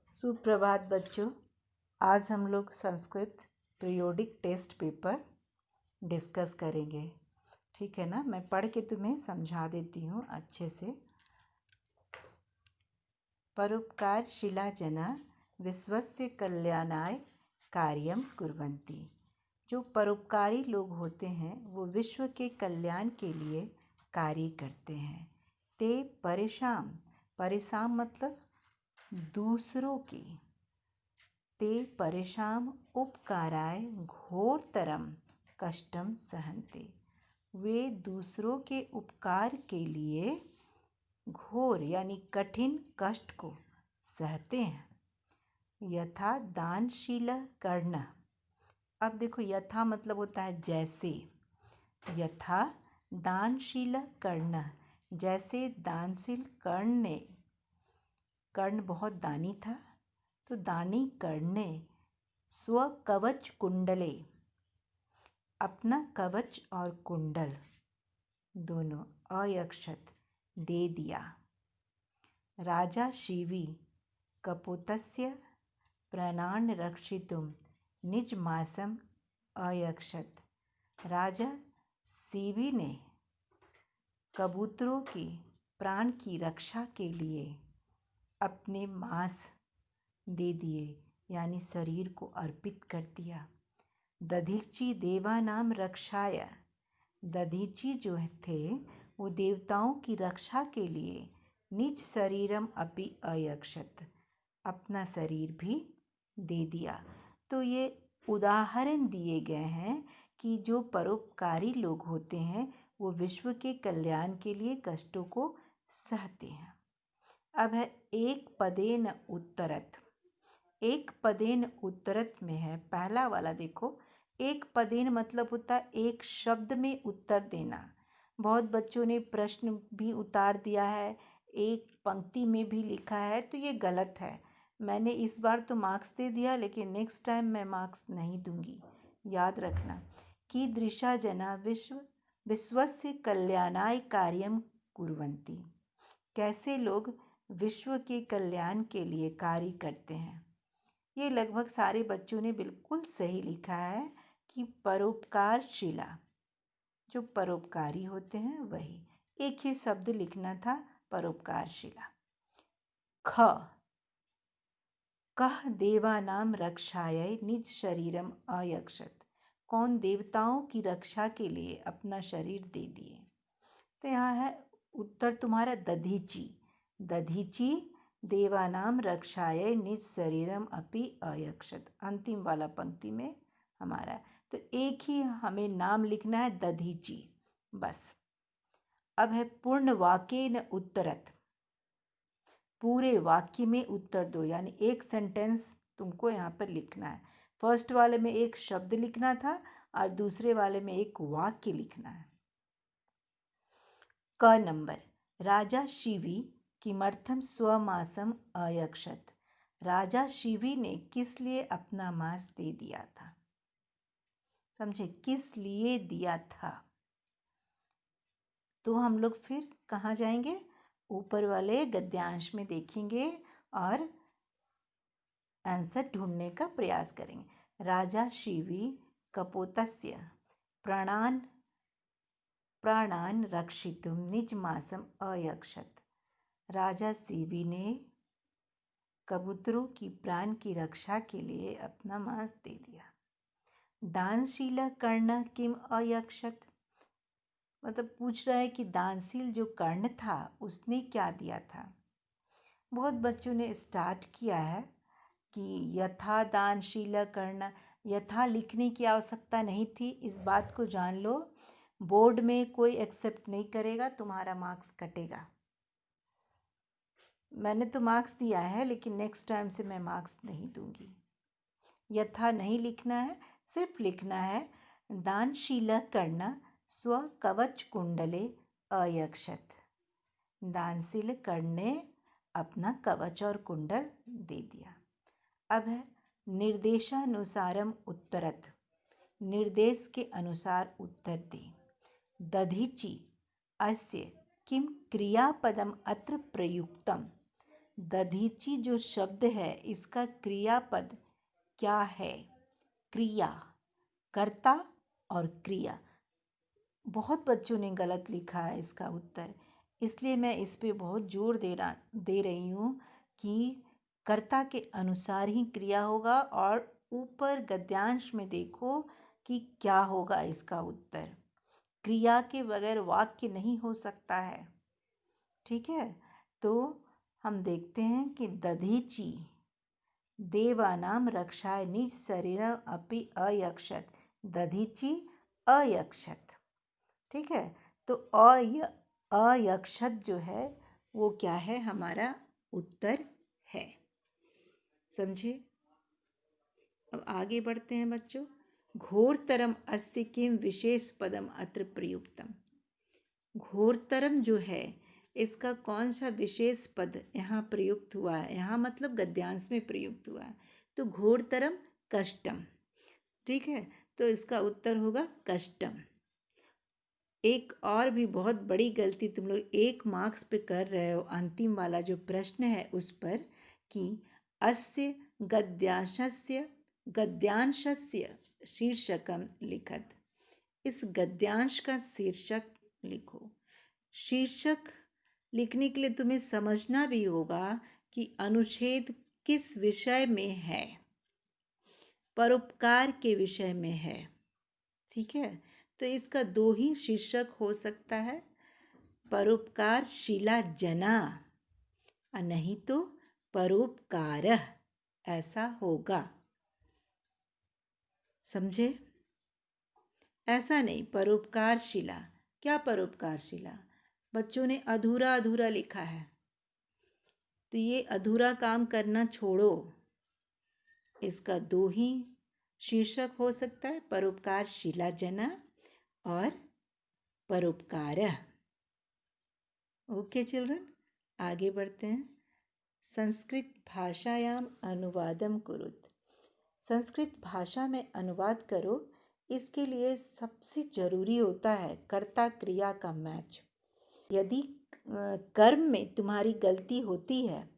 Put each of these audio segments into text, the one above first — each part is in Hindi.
सुप्रभात बच्चों। आज हम लोग Sanskrit periodic test paper discuss करेंगे। ठीक है ना? मैं पढ़ के तुम्हें समझा देती हूँ अच्छे से। परोपकारशीला जना विश्वस्य कल्याणाय कार्यम कुर्वन्ति। जो परोपकारी लोग होते हैं वो विश्व के कल्याण के लिए कार्य करते हैं। ते परेशान मतलब दूसरों की। ते परेशान उपकाराय घोरतरम कष्टम सहन्ते। वे दूसरों के उपकार के लिए घोर यानी कठिन कष्ट को सहते हैं। यथा दानशील कर्ण। अब देखो, यथा मतलब होता है जैसे। यथा दानशील कर्ण, जैसे दानशील कर्ण बहुत दानी था, तो दानी कर्ण ने स्व कवच कुंडले, अपना कवच और कुंडल दोनों अयक्षत दे दिया। राजा शिवी कपोतस्य प्राणान् रक्षितुं निजमासम अयक्षत। राजा शिवी ने कबूतरों की प्राण की रक्षा के लिए अपने मांस दे दिए, यानी शरीर को अर्पित कर दिया। दधीची देवानाम रक्षाय। दधीची जो थे वो देवताओं की रक्षा के लिए निज शरीरम अपि अयक्षत, अपना शरीर भी दे दिया। तो ये उदाहरण दिए गए हैं कि जो परोपकारी लोग होते हैं वो विश्व के कल्याण के लिए कष्टों को सहते हैं। अब है एक पदेन उत्तरत। एक पदेन उत्तरत में है पहला वाला। देखो, एक पदेन मतलब होता है एक शब्द में उत्तर देना। बहुत बच्चों ने प्रश्न भी उतार दिया है, एक पंक्ति में भी लिखा है, तो ये गलत है। मैंने इस बार तो मार्क्स दे दिया, लेकिन नेक्स्ट टाइम मैं मार्क्स नहीं दूंगी। याद रखना। कीदृशा जना विश्वस्य कल्याणाय कार्यम कुर्वन्ति। कैसे लोग विश्व के कल्याण के लिए कार्य करते हैं। ये लगभग सारे बच्चों ने बिल्कुल सही लिखा है कि परोपकारशीला, जो परोपकारी होते हैं वही। एक ही शब्द लिखना था, परोपकारशीला। ख कह देवानाम रक्षायै निज शरीरम अयक्षत। कौन देवताओं की रक्षा के लिए अपना शरीर दे दिए। तो यहाँ है उत्तर तुम्हारा दधीची। दधीची देवानाम रक्षायै निज शरीरम अपि अयक्षत। अंतिम वाला पंक्ति में हमारा। तो एक ही हमें नाम लिखना है, दधीची, बस। अब है पूर्ण वाक्य न उत्तरत। पूरे वाक्य में उत्तर दो, यानी एक सेंटेंस तुमको यहाँ पर लिखना है। फर्स्ट वाले में एक शब्द लिखना था और दूसरे वाले में एक वाक्य लिखना है। क नंबर, राजा शिवी किमर्थम स्वमासम अयक्षत। राजा शिवी ने किस लिए अपना मांस दे दिया था। समझे, किस लिए दिया था। तो हम लोग फिर कहाँ जाएंगे, ऊपर वाले गद्यांश में देखेंगे और आंसर ढूंढने का प्रयास करेंगे। राजा शिवी कपोतस्य प्राणान रक्षितुम निजमासम अयक्षत। राजा शिवी ने कबूतरों की प्राण की रक्षा के लिए अपना मांस दे दिया। दानशील कर्ण किम अयक्षत, मतलब पूछ रहा है कि दानशील जो कर्ण था उसने क्या दिया था। बहुत बच्चों ने स्टार्ट किया है कि यथा दानशील कर्ण। यथा लिखने की आवश्यकता नहीं थी, इस बात को जान लो। बोर्ड में कोई एक्सेप्ट नहीं करेगा, तुम्हारा मार्क्स कटेगा। मैंने तो मार्क्स दिया है, लेकिन नेक्स्ट टाइम से मैं मार्क्स नहीं दूंगी। यथा नहीं लिखना है, सिर्फ लिखना है दानशील कर्ण स्व कवच कुंडले अयक्षत। दानशील कर्ण ने अपना कवच और कुंडल दे दिया। अब है निर्देशानुसारम उत्तरत। निर्देश के अनुसार उत्तर दे। दधीची अस्य किम क्रियापदम अत्र प्रयुक्तम। दधीची जो शब्द है इसका क्रियापद क्या है? क्रिया, कर्ता और क्रिया। बहुत बच्चों ने गलत लिखा है इसका उत्तर, इसलिए मैं इस पे बहुत जोर दे रही हूँ कि कर्ता के अनुसार ही क्रिया होगा, और ऊपर गद्यांश में देखो कि क्या होगा इसका उत्तर। क्रिया के बगैर वाक्य नहीं हो सकता है। ठीक है, तो हम देखते हैं कि दधीची देवानां रक्षाय निज शरीरम अपि अयक्षत। दधीची अयक्षत। ठीक है, तो अयक्षत जो है वो क्या है? हमारा उत्तर है। समझे? अब आगे बढ़ते हैं बच्चों। घोरतरम अस्य किम विशेष पदम अत्र प्रयुक्तम। घोरतरम जो है इसका कौन सा विशेष पद यहाँ प्रयुक्त हुआ है? यहाँ मतलब गद्यांश में प्रयुक्त हुआ है। तो घोरतरम कष्टम। ठीक है, तो इसका उत्तर होगा कष्टम। एक और भी बहुत बड़ी गलती तुम लोग 1 मार्क्स पे कर रहे हो, अंतिम वाला जो प्रश्न है उस पर, कि अस्य गद्यांशस्य शीर्षकम लिखत। इस गद्यांश का शीर्षक लिखो। शीर्षक लिखने के लिए तुम्हें समझना भी होगा कि अनुच्छेद किस विषय में है। परोपकार के विषय में है। ठीक है, तो इसका 2 ही शीर्षक हो सकता है, परोपकारशीला जना, और नहीं तो परोपकारः, ऐसा होगा। समझे? ऐसा नहीं परोपकारशीला। क्या परोपकारशीला? बच्चों ने अधूरा अधूरा लिखा है, तो ये अधूरा काम करना छोड़ो। इसका 2 ही शीर्षक हो सकता है, परोपकारशीला जना और परोपकारः। ओके चिल्ड्रन, आगे बढ़ते हैं। संस्कृत भाषायाम अनुवादम कुरुत। संस्कृत भाषा में अनुवाद करो। इसके लिए सबसे जरूरी होता है कर्ता क्रिया का मैच। यदि कर्म में तुम्हारी गलती होती है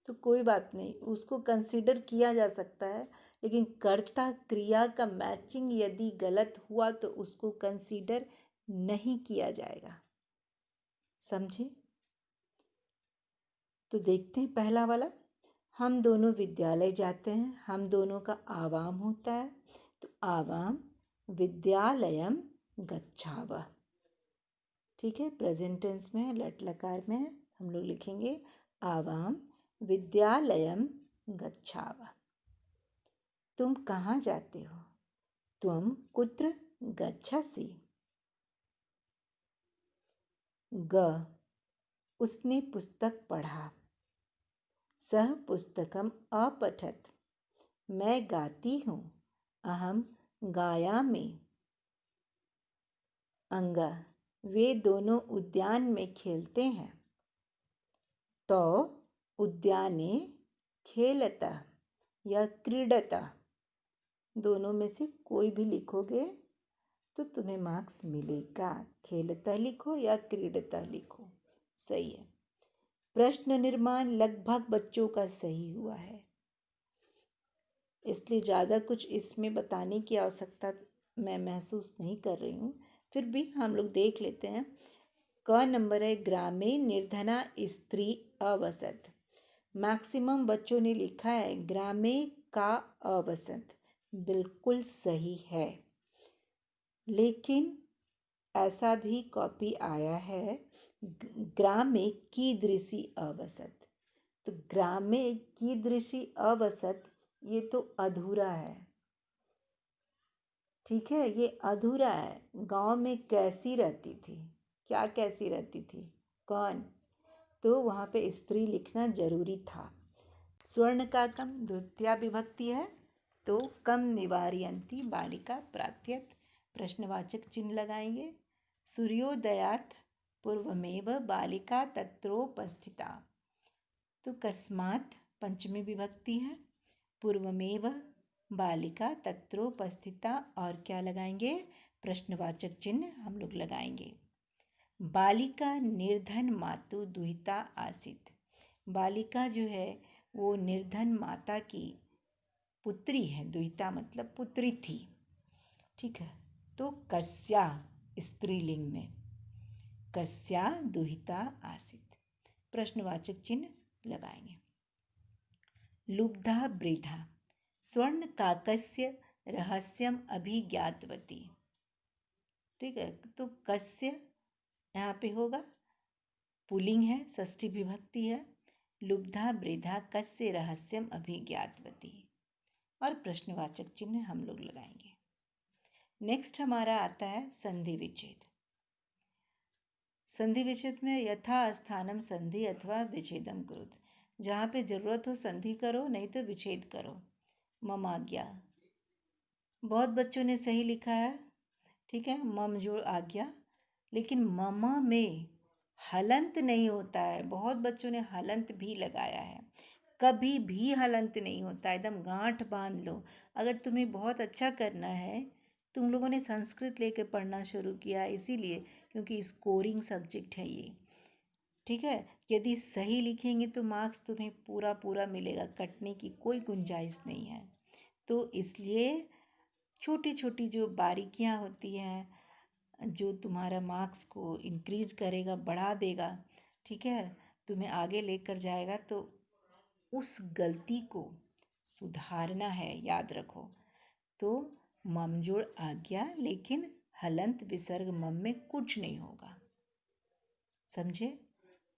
तो कोई बात नहीं, उसको कंसीडर किया जा सकता है, लेकिन कर्ता क्रिया का मैचिंग यदि गलत हुआ तो उसको कंसीडर नहीं किया जाएगा। समझे? तो देखते हैं पहला वाला। हम दोनों विद्यालय जाते हैं। हम दोनों का आवाम होता है, तो आवाम विद्यालयम गच्छावः। ठीक है, प्रेजेंट टेंस में है, लट लकार में है। हम लोग लिखेंगे आवाम विद्यालयम गच्छावः। तुम कहाँ जाते हो? त्वं कुत्र गच्छसि? ग उसने पुस्तक पढ़ा। सः पुस्तकम अपठत्। मैं गाती हूँ। अहम गायामि। अंग वे दोनों उद्यान में खेलते हैं। तौ उद्याने खेलतः या क्रीडतः, दोनों में से कोई भी लिखोगे तो तुम्हें मार्क्स मिलेगा। खेलतः लिखो या क्रीडतः लिखो, सही है। प्रश्न निर्माण लगभग बच्चों का सही हुआ है, इसलिए ज़्यादा कुछ इसमें बताने की आवश्यकता मैं महसूस नहीं कर रही हूँ। फिर भी हम लोग देख लेते हैं। क नंबर है ग्रामे निर्धना स्त्री अवसत। मैक्सिमम बच्चों ने लिखा है ग्रामे का अवसत, बिल्कुल सही है। लेकिन ऐसा भी कॉपी आया है ग्रामे कीदृशी अवसत। तो ग्रामे कीदृशी अवसत ये तो अधूरा है। ठीक है, ये अधूरा है। गांव में कैसी रहती थी? क्या कैसी रहती थी? कौन? तो वहाँ पे स्त्री लिखना जरूरी था। स्वर्ण का कम द्वितीया विभक्ति है, तो कम निवारयन्ति बालिका प्राप्यत। प्रश्नवाचक चिन्ह लगाएंगे। सूर्योदयात् पूर्वमेव बालिका तत्रोपस्थिता। तो कस्मात् पंचमी विभक्ति है, पूर्वमेव बालिका तत्रोपस्थिता, और क्या लगाएंगे? प्रश्नवाचक चिन्ह हम लोग लगाएंगे। बालिका निर्धन मातु दुहिता आसीत्। बालिका जो है वो निर्धन माता की पुत्री है, दुहिता मतलब पुत्री थी। ठीक है, तो कस्या स्त्रीलिंग में, कस्या दुहिता आसीत्, प्रश्नवाचक चिन्ह लगाएंगे। लुब्धा वृद्धा स्वर्ण काकस्य रहस्यम अभिज्ञातवती। ठीक है, तो कस्य यहाँ पे होगा, पुल्लिंग है, षष्ठी विभक्ति है। लुब्धा वृद्धा कस्य रहस्यम अभिज्ञातवती, और प्रश्नवाचक चिन्ह हम लोग लगाएंगे। नेक्स्ट हमारा आता है संधि विच्छेद। संधि विच्छेद में यथा स्थानम संधि अथवा विच्छेदम कुरुत, जहाँ पे जरूरत हो संधि करो, नहीं तो विच्छेद करो। मम आज्ञा, बहुत बच्चों ने सही लिखा है। ठीक है, मम जोड़ आज्ञा, लेकिन मम में हलंत नहीं होता है। बहुत बच्चों ने हलंत भी लगाया है, कभी भी हलंत नहीं होता, एकदम गांठ बांध लो। अगर तुम्हें बहुत अच्छा करना है, तुम लोगों ने संस्कृत लेके पढ़ना शुरू किया इसीलिए, क्योंकि स्कोरिंग सब्जेक्ट है ये। ठीक है, यदि सही लिखेंगे तो मार्क्स तुम्हें पूरा पूरा मिलेगा, कटने की कोई गुंजाइश नहीं है। तो इसलिए छोटी छोटी जो बारीकियां होती हैं, जो तुम्हारा मार्क्स को इंक्रीज करेगा, बढ़ा देगा, ठीक है, तुम्हें आगे लेकर जाएगा, तो उस गलती को सुधारना है, याद रखो। तो मम जोड़ आज्ञा, लेकिन हलंत विसर्ग मम में कुछ नहीं होगा, समझे।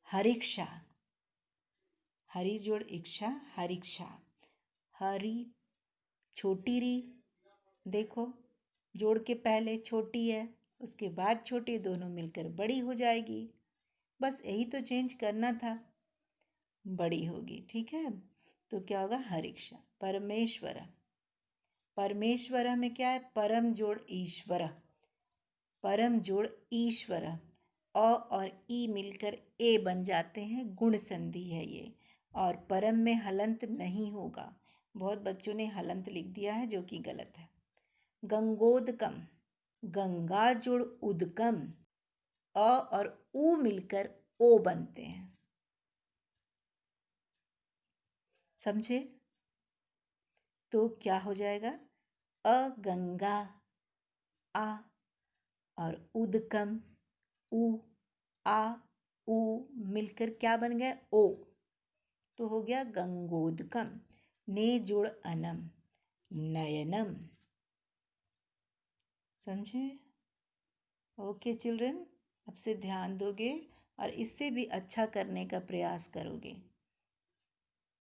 हरिक्षा, हरि जोड़ इक्षा, हरिक्षा। हरि छोटी री, देखो जोड़ के पहले छोटी है, उसके बाद छोटी, दोनों मिलकर बड़ी हो जाएगी। बस यही तो चेंज करना था, बड़ी होगी। ठीक है, तो क्या होगा, हरिक्षा। परमेश्वर, परमेश्वर में क्या है, परम जोड़ ईश्वर, परम जोड़ ईश्वर, अ और ई मिलकर ए बन जाते हैं, गुण संधि है ये। और परम में हलंत नहीं होगा, बहुत बच्चों ने हलंत लिख दिया है, जो कि गलत है। गंगोदकम, गंगा जोड़ उदकम, अ और उ मिलकर ओ बनते हैं, समझे। तो क्या हो जाएगा, अगंगा आ, और उदकम उ, आ उ मिलकर क्या बन गया, ओ, तो हो गया गंगोदकम। ने जोड़ अनम, नयनम, समझे। ओके चिल्ड्रन, अब से ध्यान दोगे और इससे भी अच्छा करने का प्रयास करोगे।